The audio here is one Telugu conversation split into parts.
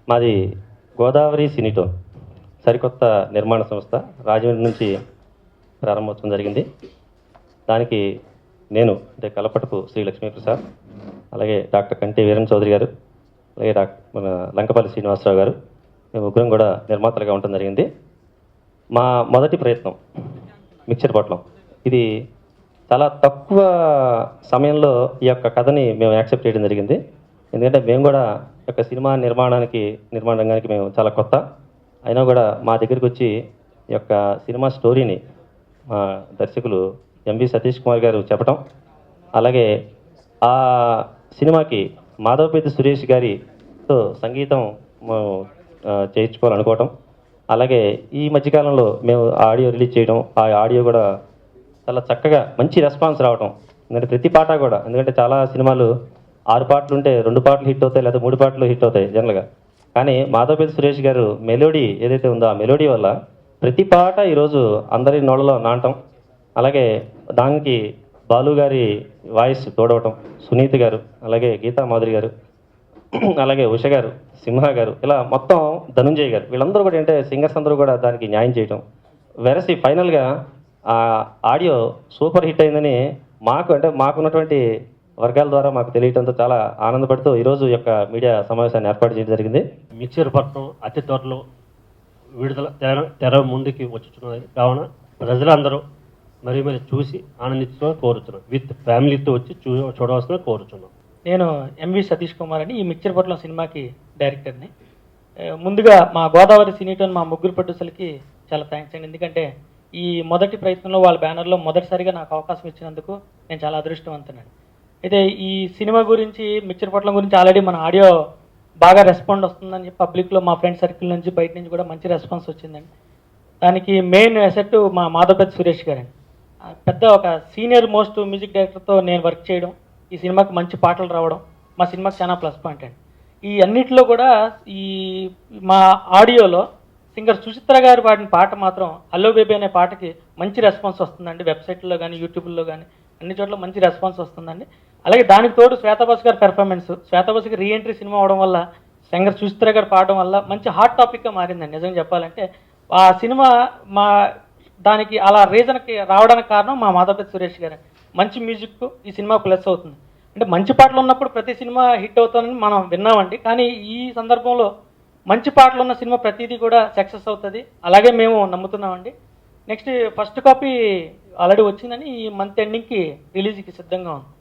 మాది గోదావరి సినీటోన్ సరికొత్త నిర్మాణ సంస్థ రాజమండ్రి నుంచి ప్రారంభోత్సవం జరిగింది. దానికి నేను అంటే కలపటపు శ్రీ లక్ష్మీప్రసాద్, అలాగే డాక్టర్ కంటి వీరన్ చౌదరి గారు, అలాగే మన లంకపల్లి శ్రీనివాసరావు గారు, మేము ముగ్గురం కూడా నిర్మాతలుగా ఉండటం జరిగింది. మా మొదటి ప్రయత్నం మిక్చర్ పొట్లం. ఇది చాలా తక్కువ సమయంలో ఈ యొక్క కథని మేము యాక్సెప్ట్ చేయడం జరిగింది. ఎందుకంటే మేము కూడా ఈ యొక్క సినిమా నిర్మాణ రంగానికి మేము చాలా కొత్త అయినా కూడా మా దగ్గరికి వచ్చి ఈ యొక్క సినిమా స్టోరీని మా దర్శకులు ఎంవి సతీష్ కుమార్ గారు చెప్పటం, అలాగే ఆ సినిమాకి మాధవపేతి సురేష్ గారితో సంగీతం చేయించుకోవాలనుకోవటం, అలాగే ఈ మధ్యకాలంలో మేము ఆడియో రిలీజ్ చేయడం, ఆ ఆడియో కూడా చాలా చక్కగా మంచి రెస్పాన్స్ రావటం. ఎందుకంటే ప్రతి పాట కూడా, ఎందుకంటే చాలా సినిమాలు 6 పాటలు ఉంటే 2 పాటలు హిట్ అవుతాయి, లేదా 3 పాటలు హిట్ అవుతాయి జనరల్గా. కానీ మాధవపేతి సురేష్ గారు మెలోడీ ఏదైతే ఉందో ఆ మెలోడీ వల్ల ప్రతి పాట ఈరోజు అందరి నోళ్ళలో నాటం, అలాగే దానికి బాలు గారి వాయిస్ తోడవటం, సునీత్ గారు, అలాగే గీతా మాధురి గారు, అలాగే ఉష గారు, సింహ గారు, ఇలా మొత్తం ధనుంజయ్ గారు, వీళ్ళందరూ కూడా అంటే సింగర్స్ అందరూ కూడా దానికి న్యాయం చేయటం, వెరసి ఫైనల్గా ఆ ఆడియో సూపర్ హిట్ అయిందని మాకున్నటువంటి వర్గాల ద్వారా మాకు తెలియటంతో చాలా ఆనందపడుతూ ఈరోజు యొక్క మీడియా సమావేశాన్ని ఏర్పాటు చేయడం జరిగింది. మిక్చర్ పట్టణం అతి త్వరలో విడుదల తెర ముందుకి వచ్చుతున్నది కావున ప్రజలందరూ మరి చూసి ఆనందించడం కోరుతున్నాం. విత్ ఫ్యామిలీతో వచ్చి చూడవలసిన కోరుతున్నాం. నేను ఎంవి సతీష్ కుమార్ అని ఈ మిక్చర్ పట్లం సినిమాకి డైరెక్టర్ని. ముందుగా మా గోదావరి సినీటోన్ మా ముగ్గురు ప్రొడ్యూసర్లకి చాలా థ్యాంక్స్ అండి. ఎందుకంటే ఈ మొదటి ప్రయత్నంలో వాళ్ళ బ్యానర్లో మొదటిసారిగా నాకు అవకాశం ఇచ్చినందుకు నేను చాలా అదృష్టవంతున్నాను. అయితే ఈ సినిమా గురించి, మిక్చర్ పట్లం గురించి ఆల్రెడీ మన ఆడియో బాగా రెస్పాండ్ వస్తుందని చెప్పి పబ్లిక్లో మా ఫ్రెండ్ సర్కిల్ నుంచి బయట నుంచి కూడా మంచి రెస్పాన్స్ వచ్చిందండి. దానికి మెయిన్ అసెట్ మా మాధవపేతి సురేష్ గారండి. పెద్ద ఒక సీనియర్ మోస్ట్ మ్యూజిక్ డైరెక్టర్తో నేను వర్క్ చేయడం, ఈ సినిమాకి మంచి పాటలు రావడం మా సినిమాకి చాలా ప్లస్ పాయింట్ అండి. ఈ అన్నిటిలో కూడా ఈ మా ఆడియోలో సింగర్ సుచిత్ర గారు పాడిన పాట మాత్రం హలో బేబీ అనే పాటకి మంచి రెస్పాన్స్ వస్తుందండి. వెబ్సైట్లో కానీ యూట్యూబ్లో కానీ అన్ని చోట్ల మంచి రెస్పాన్స్ వస్తుందండి. అలాగే దానికి తోడు శ్వేతాబస్ గారి పెర్ఫార్మెన్స్, శ్వేతాబస్కి రీఎంట్రీ సినిమా అవడం వల్ల సింగర్ సుచిత్ర గారు పాడడం వల్ల మంచి హాట్ టాపిక్గా మారిందండి. నిజంగా చెప్పాలంటే ఆ సినిమా దానికి అలా రీజన్కి రావడానికి కారణం మా మాధవపేతి సురేష్ గారు. మంచి మ్యూజిక్ ఈ సినిమా ప్లస్ అవుతుంది. అంటే మంచి పాటలు ఉన్నప్పుడు ప్రతి సినిమా హిట్ అవుతుందని మనం విన్నామండి. కానీ ఈ సందర్భంలో మంచి పాటలు ఉన్న సినిమా ప్రతిదీ కూడా సక్సెస్ అవుతుంది, అలాగే మేము నమ్ముతున్నామండి. నెక్స్ట్ ఫస్ట్ కాపీ ఆల్రెడీ వచ్చిందని ఈ మంత్ ఎండింగ్కి రిలీజ్కి సిద్ధంగా ఉంది.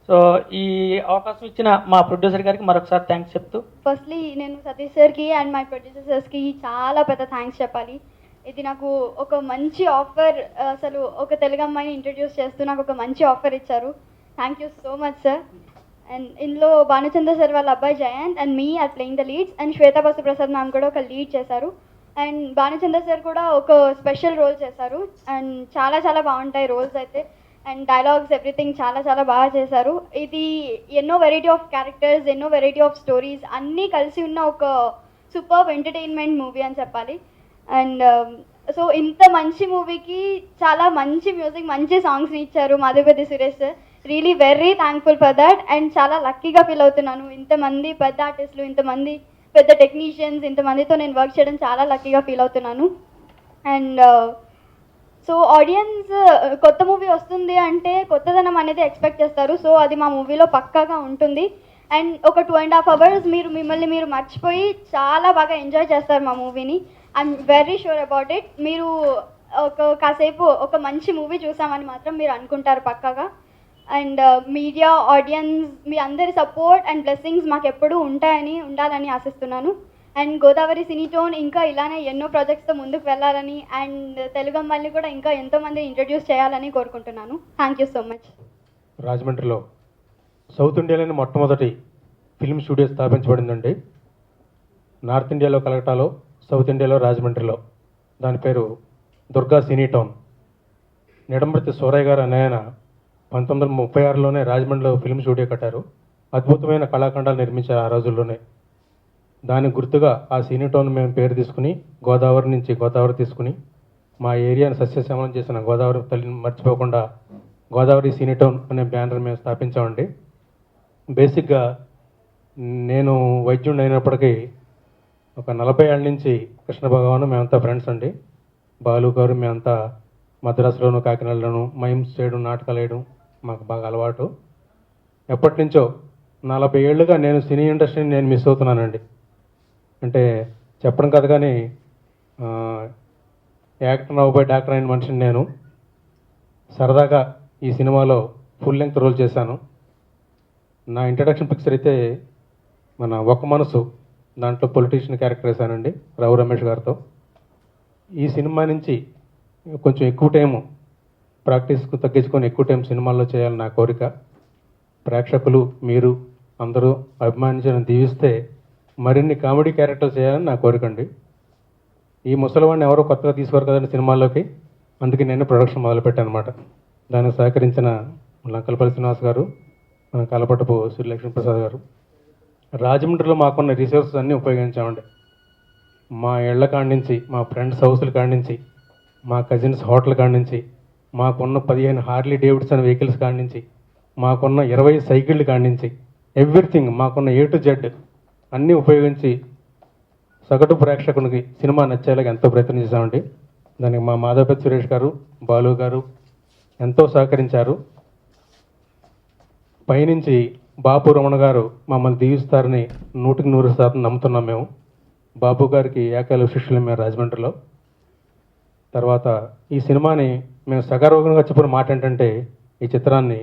సో ఈ అవకాశం ఇచ్చిన మా ప్రొడ్యూసర్ గారికి మరొకసారి థ్యాంక్స్ చెప్తూ, ఫస్ట్లీ నేను సతీష్ సార్కి అండ్ మై ప్రొడ్యూసర్స్కి చాలా పెద్ద థ్యాంక్స్ చెప్పాలి. ఇది నాకు ఒక మంచి ఆఫర్, అసలు ఒక తెలుగు అమ్మాయిని ఇంట్రడ్యూస్ చేస్తూ నాకు ఒక మంచి ఆఫర్ ఇచ్చారు. Thank you so much sir. And ఇందులో భానుచంద్ర సార్ వాళ్ళ అబ్బాయి Jayant and me are playing the leads, and Shweta Basu Prasad ma'am కూడా ఒక లీడ్ చేశారు, అండ్ భానుచంద్ర సార్ కూడా ఒక స్పెషల్ రోల్ చేశారు. అండ్ చాలా చాలా బాగుంటాయి రోల్స్ అయితే, అండ్ డైలాగ్స్ ఎవ్రీథింగ్ చాలా చాలా బాగా చేశారు. ఇది ఎన్నో వెరైటీ ఆఫ్ క్యారెక్టర్స్, ఎన్నో వెరైటీ ఆఫ్ స్టోరీస్ అన్నీ కలిసి ఉన్న ఒక సూపర్బ్ ఎంటర్టైన్మెంట్ మూవీ అని చెప్పాలి. అండ్ సో ఇంత మంచి మూవీకి చాలా మంచి మ్యూజిక్, మంచి సాంగ్స్ని ఇచ్చారు Madhavapeddi Suresh sir. Really very thankful for that. And చాలా లక్కీగా ఫీల్ అవుతున్నాను. ఇంతమంది పెద్ద ఆర్టిస్టులు, ఇంతమంది పెద్ద టెక్నీషియన్స్, ఇంతమందితో నేను వర్క్ చేయడం చాలా లక్కీగా ఫీల్ అవుతున్నాను. అండ్ సో ఆడియన్స్ కొత్త మూవీ వస్తుంది అంటే కొత్తదనం అనేది ఎక్స్పెక్ట్ చేస్తారు. సో అది మా మూవీలో పక్కాగా ఉంటుంది. అండ్ ఒక 2.5 hours మిమ్మల్ని మీరు మర్చిపోయి చాలా బాగా ఎంజాయ్ చేస్తారు మా మూవీని. I'm very sure about it. మీరు కాసేపు ఒక మంచి మూవీ చూసామని మాత్రం మీరు అనుకుంటారు పక్కాగా. అండ్ మీడియా, ఆడియన్స్, మీ అందరి సపోర్ట్ అండ్ బ్లెస్సింగ్స్ మాకు ఎప్పుడూ ఉండాలని ఆశిస్తున్నాను. అండ్ గోదావరి సినీటోన్ ఇంకా ఇలానే ఎన్నో ప్రాజెక్ట్స్తో ముందుకు వెళ్ళాలని, అండ్ తెలుగు అమ్మాయిని కూడా ఇంకా ఎంతోమంది ఇంట్రడ్యూస్ చేయాలని కోరుకుంటున్నాను. Thank you so much. రాజమండ్రిలో సౌత్ ఇండియాలోని మొట్టమొదటి ఫిల్మ్ స్టూడియో స్థాపించబడిందండి. నార్త్ ఇండియాలో కలకటాలో, సౌత్ ఇండియాలో రాజమండ్రిలో. దాని పేరు దుర్గా సినీటోన్. నిడమృతి సూరయ్య గారు అనే ఆయన 1936లోనే రాజమండ్రిలో ఫిల్మ్ స్టూడియో కట్టారు. అద్భుతమైన కళాఖండాలు నిర్మించారు ఆ రోజుల్లోనే. దానికి గుర్తుగా ఆ సినీటోన్ మేము పేరు తీసుకుని గోదావరి నుంచి గోదావరి తీసుకుని మా ఏరియాను సస్యశ్యామలం చేసిన గోదావరి తల్లిని మర్చిపోకుండా గోదావరి సినీటోన్ అనే బ్యానర్ మేము స్థాపించామండి. బేసిక్గా నేను వైద్యుడిని అయినప్పటికీ ఒక 40 ఏళ్ళ నుంచి కృష్ణ భగవాన్ మేమంతా ఫ్రెండ్స్ అండి. బాలు గారు మేమంతా మద్రాసులోను కాకినాడలోను మైమ్స్ చేయడం, నాటకాలు వేయడం మాకు బాగా అలవాటు. ఎప్పటి నుంచో 40 ఏళ్ళుగా నేను సినీ ఇండస్ట్రీని నేను మిస్ అవుతున్నానండి. అంటే చెప్పడం కాదు కానీ యాక్టర్ అవ్వబోయే డాక్టర్ అయిన మనిషిని నేను. సరదాగా ఈ సినిమాలో ఫుల్ లెంగ్త్ రోల్ చేశాను. నా ఇంట్రడక్షన్ పిక్చర్ అయితే మన ఒక మనసు, దాంట్లో పొలిటీషియన్ క్యారెక్టర్ వేశానండి రావు రమేష్ గారితో. ఈ సినిమా నుంచి కొంచెం ఎక్కువ టైము ప్రాక్టీస్కు తగ్గించుకొని ఎక్కువ టైం సినిమాల్లో చేయాలని నా కోరిక. ప్రేక్షకులు మీరు అందరూ అభిమానించడం దీవిస్తే మరిన్ని కామెడీ క్యారెక్టర్లు చేయాలని నా కోరిక అండి. ఈ ముసలివాడిని ఎవరో కొత్తగా తీసుకురారు కదండి సినిమాల్లోకి, అందుకే నేను ప్రొడక్షన్ మొదలుపెట్టాను అనమాట. దానికి సహకరించిన లంకలపల్లి శ్రీనివాస్ గారు, మన కలపటపు శ్రీ లక్ష్మీప్రసాద్ గారు. రాజమండ్రిలో మాకున్న రిసోర్సెస్ అన్నీ ఉపయోగించామండి. మా ఇళ్ల కాడి నుంచి, మా ఫ్రెండ్స్ హౌస్ల కాడి నుంచి, మా కజిన్స్ హోటల్ కాడి నుంచి, మాకున్న 15 హార్లీ డేవిడ్సన్ వెహికల్స్ కాడి నుంచి, మాకున్న 20 సైకిళ్ళు కాడి నుంచి, ఎవ్రీథింగ్ మాకున్న A to Z అన్నీ ఉపయోగించి సగటు ప్రేక్షకునికి సినిమా నచ్చేలాగా ఎంతో ప్రయత్నం చేశామండి. దానికి మా మాధవపతి సురేష్ గారు, బాలు గారు ఎంతో సహకరించారు. పైనుంచి బాపు రమణ గారు మమ్మల్ని దీవిస్తారని 100% నమ్ముతున్నాం మేము. బాపు గారికి ఏకాలు శిష్యులు మేము రాజమండ్రిలో. తర్వాత ఈ సినిమాని మేము సగర్వంగా చెప్పిన మాట ఏంటంటే, ఈ చిత్రాన్ని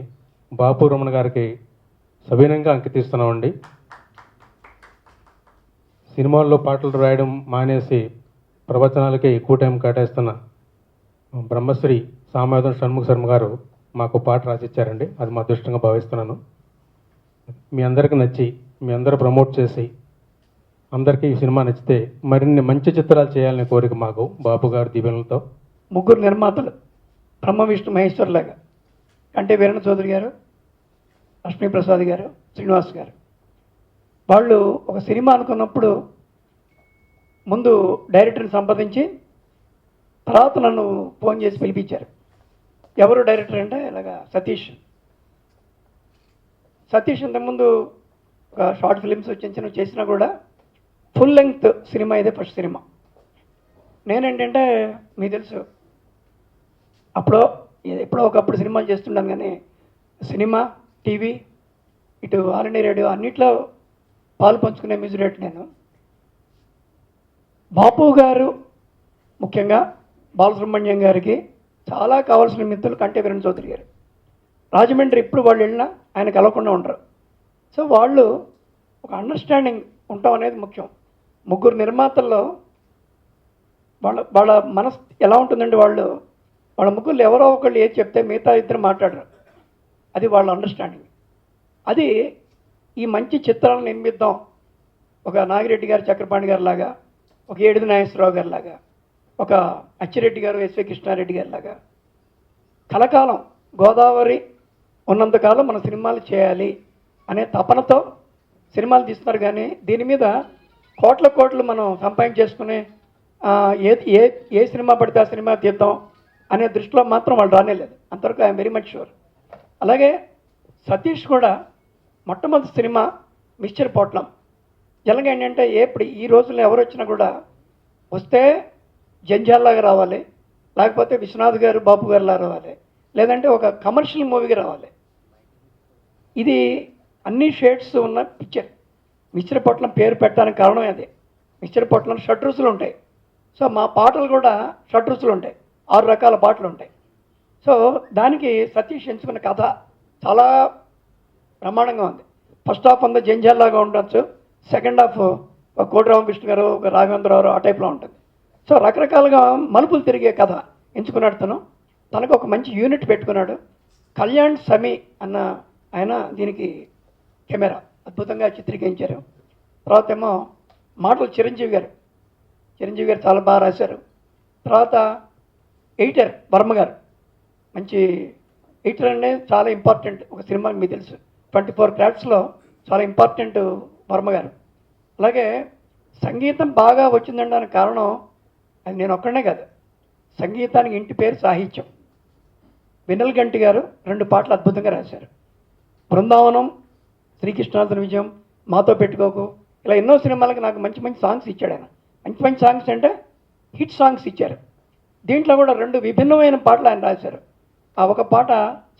బాపు రమణ గారికి సవినంగా అంకితిస్తున్నామండి. సినిమాల్లో పాటలు రాయడం మానేసి ప్రవచనాలకే ఎక్కువ టైం కేటాయిస్తున్న బ్రహ్మశ్రీ సామవేదం షణ్ముఖ శర్మ గారు మాకు పాట రాసిచ్చారండి. అది మా అదృష్టంగా భావిస్తున్నాను. మీ అందరికీ నచ్చి, మీ అందరూ ప్రమోట్ చేసి, అందరికీ ఈ సినిమా నచ్చితే మరిన్ని మంచి చిత్రాలు చేయాలనే కోరిక మాకు బాపు గారి దీవెనలతో. ముగ్గురు నిర్మాతలు బ్రహ్మ విష్ణు మహేశ్వర్లాగా కంటే వీరణ చౌదరి గారు, లక్ష్మీప్రసాద్ గారు, శ్రీనివాస్ గారు, వాళ్ళు ఒక సినిమా అనుకున్నప్పుడు ముందు డైరెక్టర్ని సంప్రదించి తర్వాత నన్ను ఫోన్ చేసి పిలిపించారు. ఎవరు డైరెక్టర్ అంటే ఇలాగా సతీష్ ఇంతకుముందు ఒక షార్ట్ ఫిలిమ్స్ చిన్న చేసినా కూడా ఫుల్ లెంగ్త్ సినిమా ఇదే ఫస్ట్ సినిమా. నేనేంటంటే మీకు తెలుసు ఎప్పుడో ఒకప్పుడు సినిమాలు చేస్తుంటాను, కానీ సినిమా, టీవీ, ఇటు ఆల్ ఇండియా రేడియో అన్నిట్లో పాలు పంచుకునే మ్యూజిక్ డైరెక్టర్ నేను. బాపు గారు ముఖ్యంగా బాలసుబ్రహ్మణ్యం గారికి చాలా కావాల్సిన మిత్రులు కంటే వీరణ చౌదరి గారు. రాజమండ్రి ఎప్పుడు వాళ్ళు వెళ్ళినా ఆయన కలవకుండా ఉండరు. సో వాళ్ళు ఒక అండర్స్టాండింగ్ ఉండటం అనేది ముఖ్యం. ముగ్గురు నిర్మాతల్లో వాళ్ళ మనసు ఎలా ఉంటుందండి, వాళ్ళ ముగ్గురు ఎవరో ఒకళ్ళు ఏది చెప్తే మిగతా ఇద్దరు మాట్లాడరు. అది వాళ్ళ అండర్స్టాండింగ్. అది ఈ మంచి చిత్రాలను నిర్మిద్దాం, ఒక నాగిరెడ్డి గారు, చక్రపాణి గారి లాగా, ఒక ఏడుది నాగేశ్వరరావు గారి లాగా, ఒక అచ్చిరెడ్డి గారు, ఎస్వి కృష్ణారెడ్డి గారి లాగా కలకాలం గోదావరి ఉన్నంతకాలం మన సినిమాలు చేయాలి అనే తపనతో సినిమాలు తీస్తున్నారు. కానీ దీని మీద కోట్లు మనం సంపాదించేసుకుని ఏ సినిమా పడితే ఆ సినిమా తీద్దాం అనే దృష్టిలో మాత్రం వాళ్ళు రానేలేదు. అంతవరకు ఐఎమ్ వెరీ మచ్ షూర్. అలాగే సతీష్ కూడా మొట్టమొదటి సినిమా మిక్చర్ పొట్లం. జనగా ఏంటంటే ఇప్పుడు ఈ రోజుల్లో ఎవరు వచ్చినా కూడా వస్తే జంజాల్లాగా రావాలి, లేకపోతే విశ్వనాథ్ గారు, బాపు గారులా రావాలి, లేదంటే ఒక కమర్షియల్ మూవీగా రావాలి. ఇది అన్ని షేడ్స్ ఉన్న మిక్చర్ పొట్లం పేరు పెట్టడానికి కారణం అదే. మిక్చర్ పొట్లం షడ్రుచులు ఉంటాయి. సో మా పాటలు కూడా షడ్రుచులు ఉంటాయి, 6 రకాల పాటలు ఉంటాయి. సో దానికి సతీష్ ఎంచుకున్న కథ చాలా బ్రహ్మాండంగా ఉంది. ఫస్ట్ హాఫ్ అంతా జంజాల్లాగా ఉండొచ్చు, సెకండ్ హాఫ్ ఒక కోటి రామకృష్ణ గారు, ఒక రాఘవేంద్రరావు ఆ టైప్లో ఉంటుంది. సో రకరకాలుగా మలుపులు తిరిగే కథ ఎంచుకున్నాడు తనకు ఒక మంచి యూనిట్ పెట్టుకున్నాడు. కళ్యాణ్ సమీ అన్న ఆయన దీనికి కెమెరా అద్భుతంగా చిత్రీకరించారు. తర్వాత ఏమో మాటలు చిరంజీవి గారు చాలా బాగా రాశారు. తర్వాత ఎడిటర్ వర్మ గారు, మంచి ఎడిటర్ అనేది చాలా ఇంపార్టెంట్ ఒక సినిమాకి, మీకు తెలుసు 24 క్రాఫ్ట్స్లో చాలా ఇంపార్టెంట్ వర్మ గారు. అలాగే సంగీతం బాగా వచ్చిందనడానికి కారణం అది నేను ఒక్కడనే కాదు, సంగీతానికి ఇంటి పేరు సాహిత్యం. వెన్నెల గంటి గారు 2 పాటలు అద్భుతంగా రాశారు. బృందావనం, శ్రీకృష్ణార్జున విజయం, మాతో పెట్టుకోకు, ఇలా ఎన్నో సినిమాలకు నాకు మంచి మంచి సాంగ్స్ ఇచ్చాడు ఆయన. మంచి మంచి సాంగ్స్ అంటే హిట్ సాంగ్స్ ఇచ్చారు. దీంట్లో కూడా 2 విభిన్నమైన పాటలు ఆయన రాశారు. ఆ ఒక పాట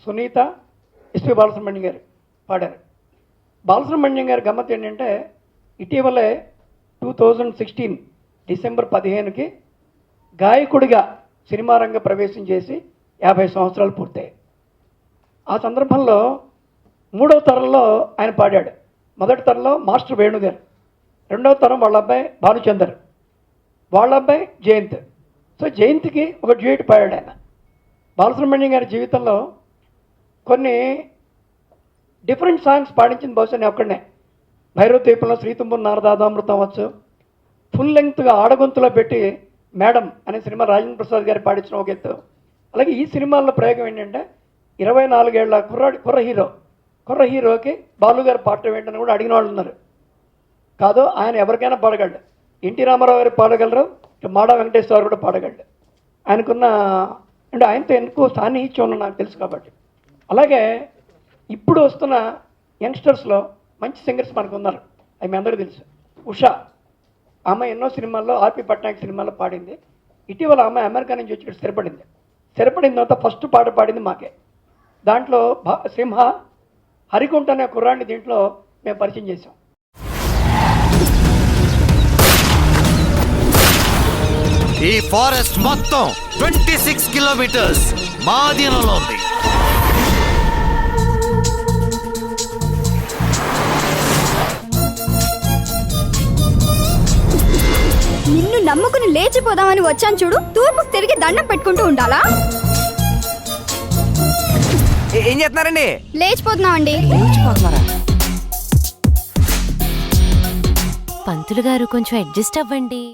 సునీత, ఎస్పి బాలసుబ్రహ్మణ్యం గారు పాడారు. బాలసుబ్రహ్మణ్యం గారి గమ్మత్ ఏంటంటే ఇటీవలే 2016 డిసెంబర్ 15కి గాయకుడిగా సినిమా రంగ ప్రవేశం చేసి 50 సంవత్సరాలు పూర్తయ్యాయి. ఆ సందర్భంలో 3వ తరంలో ఆయన పాడాడు. మొదటి తరంలో మాస్టర్ వేణుగారు, 2వ తరం వాళ్ళ అబ్బాయి భానుచందర్, వాళ్ళ అబ్బాయి జయంత్. సో జయంత్కి ఒక డ్యూయట్ పాడాడు ఆయన. బాలసుబ్రహ్మణ్యం గారి జీవితంలో కొన్ని డిఫరెంట్ సాంగ్స్ పాడించింది బహుశా నేను ఒక్కడనే. భైరవ ద్వీపంలో శ్రీతుంబురు నారదాదామృతం అవచ్చు, ఫుల్ లెంగ్త్గా ఆడగొంతులో పెట్టి మేడం అనే సినిమా రాజేంద్ర ప్రసాద్ గారు పాడించిన ఒక ఎత్తు. అలాగే ఈ సినిమాల్లో ప్రయోగం ఏంటంటే 24 ఏళ్ల కుర్ర హీరోకి బాలుగారు పాడటం ఏంటని కూడా అడిగిన వాళ్ళు ఉన్నారు. కాదు, ఆయన ఎవరికైనా పాడగలడు. ఎన్టీ రామారావు గారు పాడగలరు, మాడా వెంకటేశ్వర గారు కూడా పాడగలడు. ఆయనకున్న అంటే ఆయనతో ఎందుకు సాన్నిహిత్యం ఉన్న నాకు తెలుసు కాబట్టి. అలాగే ఇప్పుడు వస్తున్న యంగ్స్టర్స్లో మంచి సింగర్స్ మనకు ఉన్నారు, అవి మీ అందరికీ తెలుసు. ఉషా, ఆమె ఎన్నో సినిమాల్లో, ఆర్పి పట్నాయక్ సినిమాల్లో పాడింది. ఇటీవల ఆమె అమెరికా నుంచి వచ్చి స్థిరపడిన తర్వాత ఫస్ట్ పాట పాడింది మాకే. దాంట్లో సింహ, హరికుంట అనే కుర్రాన్ని దీంట్లో మేము పరిచయం చేసాం. ఈ ఫారెస్ట్ మొత్తం 26 కిలోమీటర్స్ మా అధీనంలో ఉంది. నిన్ను నమ్ముకుని లేచిపోదామని వచ్చాను చూడు, తూర్పుకు తిరిగి దండం పెట్టుకుంటూ ఉండాలా? ఏం చేస్తున్నారండి? లేచిపోతున్నామండి. పంతులు గారు కొంచెం అడ్జస్ట్ అవ్వండి.